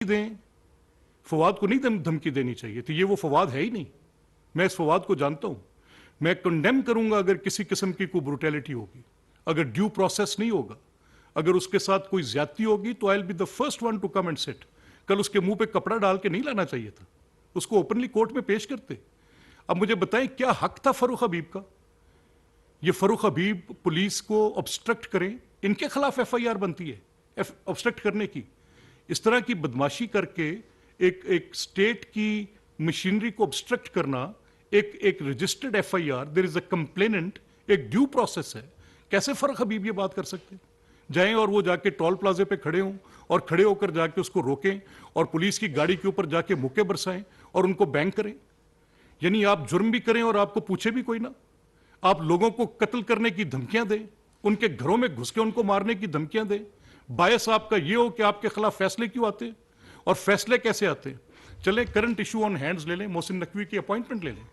दें, फवाद को नहीं धमकी देनी चाहिए थी। ये वो फवाद है ही नहीं। मैं इस फवाद को जानता हूं। मैं कंडेम करूंगा अगर किसी किस्म की कोई ब्रूटैलिटी होगी, अगर ड्यू प्रोसेस नहीं होगा, अगर उसके साथ कोई ज्यादती होगी, तो I will be the first one to come and sit. कल उसके मुंह पे कपड़ा डाल के नहीं लाना चाहिए था, उसको ओपनली कोर्ट में पेश करते। अब मुझे बताएं क्या हक था फरूख हबीब का? ये फरूख हबीब पुलिस को ऑब्स्ट्रक्ट करें, इनके खिलाफ एफआईआर बनती है ऑब्स्ट्रक्ट करने की। इस तरह की बदमाशी करके एक स्टेट की मशीनरी को ऑब्स्ट्रक्ट करना, एक registered FIR, there is a complainant, एक ड्यू प्रोसेस है। कैसे फरूख हबीब ये बात कर सकते हैं? जाएं और वो जाके टोल प्लाजे पे खड़े हों और खड़े होकर जाके उसको रोकें और पुलिस की गाड़ी के ऊपर जाके मुक्के बरसाएं और उनको बैंक करें। यानी आप जुर्म भी करें और आपको पूछे भी कोई ना। आप लोगों को कत्ल करने की धमकियां दें, उनके घरों में घुस के उनको मारने की धमकियां दें। बायस आपका ये हो कि आपके खिलाफ फैसले क्यों आते हैं और फैसले कैसे आते हैं। चले करंट इशू ऑन हैंड्स ले लें, मोहसिन नकवी की अपॉइंटमेंट ले लें।